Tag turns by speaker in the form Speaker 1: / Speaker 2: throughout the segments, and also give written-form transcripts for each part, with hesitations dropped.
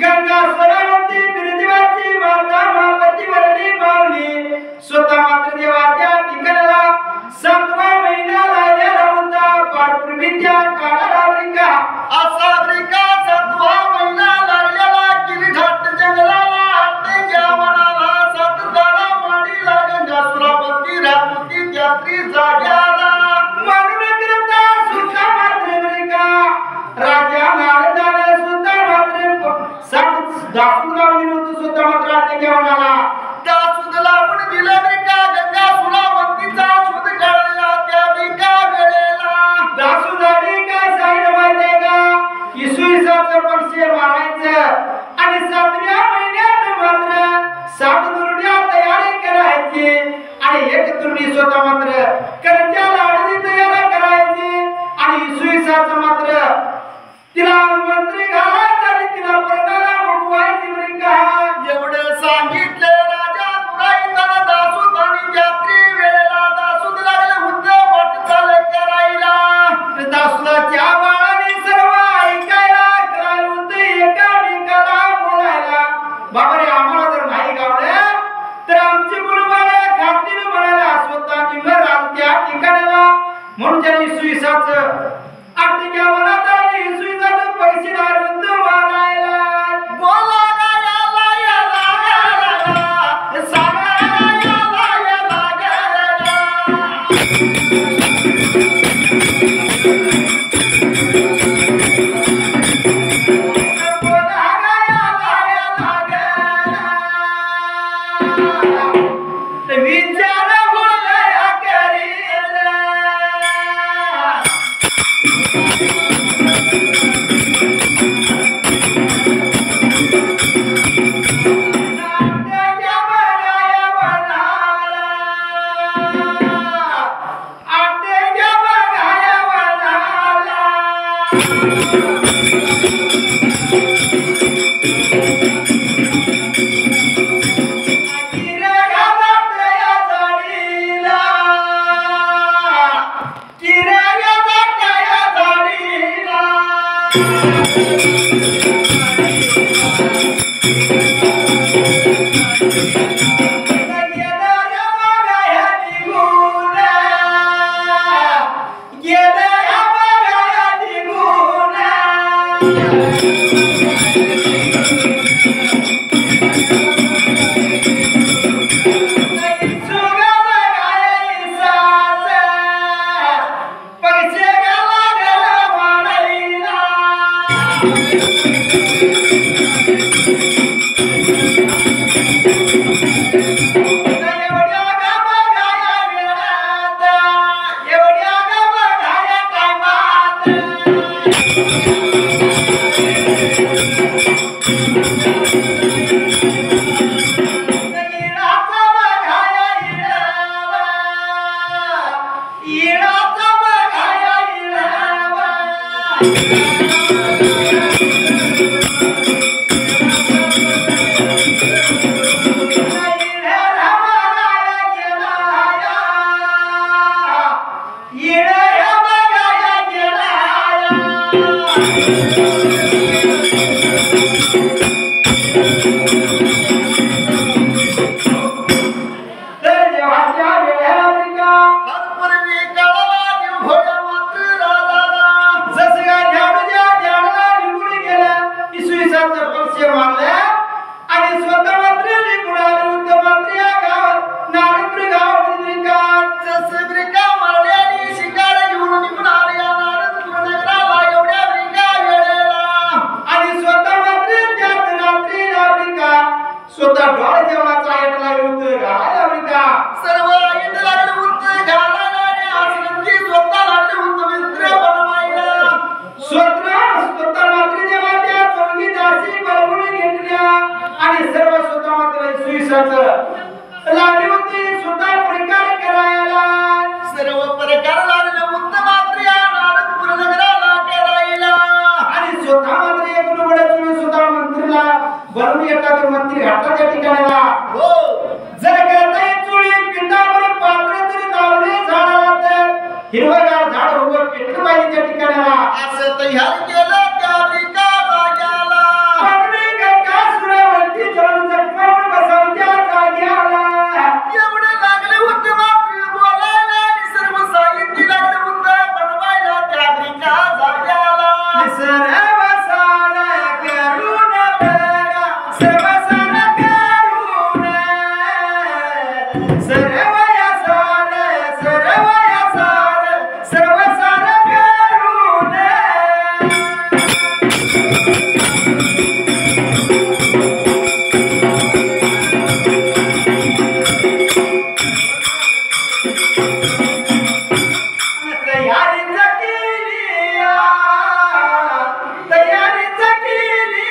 Speaker 1: गंगा स्वरावती बिरदेवाची माता महापती वरली माऊली स्वतः मात्र देवाच्या ठिकाणाला 7वा महिना लागलेला होता पारपूर्वीच्या काळाला रिंगा असा रिंगा 7वा महिना लागलेला किरीघाट जंगलाला आटेच्या वनाला 7 ताला माडीला गंगा स्वरावती रात्री यात्री जाग्याला म्हणून करता सुद्धा मात्र रिंगा राजा नारदाने सुद्धा मात्र दासूला विनोद सुद्धा मात्र आटेच्या वनाला दासूला पण दिलं रिंगा गंगा स्वरावतीचा शोध काढला त्या रिंगा वेळेला दासू झाली काय साईड माहितीये का इसवीसाचं पक्षी मारायचं आणि 7व्या महिन्यात मात्र 7 दुर्ड्या तयारी करायची आणि एक दुर्डी स्वतः मात्र करच्या लाडूची तयारी करायची आणि इसवीसाचं मात्र तिला मंत्री घालायचा आणि तिला प्रणाला मुकवायची रिंगा एवढं सांगितलं राजा दुराईताना दासू आणि यात्री वेळेला दासू लागले हुद्द वाटचाल करायला दासूच्या बाळाने सर्व ऐकायला करायला होते एकामेकाला बोलायला बाबा रे आम्हाला जर नाही गावलं तर आमची मुलबाळा खातील म्हणायला स्वतः निम्र राजत्या ठिकाणाला म्हणून त्यांनी सुईसाचं आटक्या वनात आणि सुईसाचं पैसे दारून मारायला बोला
Speaker 2: Thank you.
Speaker 1: बाळ जेवणाचा आयटला विरुद्ध घालायला हवी का
Speaker 2: सर्व आयट लागले उंच घालायला आणि आसनची स्वतः लागले उंच मित्र बनवायला
Speaker 1: स्वतः मात्र देवाच्या चौघी दासी बलवून घेतल्या आणि सर्व स्वतः मात्र सुईसाच लागली होती स्वतः प्रकार करायला
Speaker 2: सर्व प्रकार लागले उंच मात्र या नारदपूर नगराला करायला
Speaker 1: आणि स्वतः मात्र एक निवडून स्वतः मंत्रीला बलवून एखादं मंत्री घातला त्या ठिकाणाला
Speaker 2: हो
Speaker 1: जर करता चोळी पिंडावर पात्र जर लावले झाडाला तर हिरवगार झाड उभं पेटलं पाहिजे त्या ठिकाणाला
Speaker 2: असं तयार केलं त्या रिका जाग्याला
Speaker 1: पावणे गंगा सुरावरती चढून जखमावर बसवून त्या जाग्याला
Speaker 2: एवढे लागले होते मात्र बोलायला आणि सर्व साहित्य लागले होते बनवायला त्या रिका जाग्याला
Speaker 1: सर्व सार करून बघा सर्व सार करून सर्व या सार सर्व सार करून तयारीच केली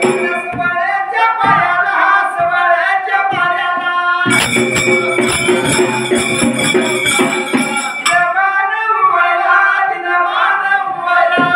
Speaker 1: सवळ्याच्या पायाला सवळ्याच्या पायाला दिनमान उभयला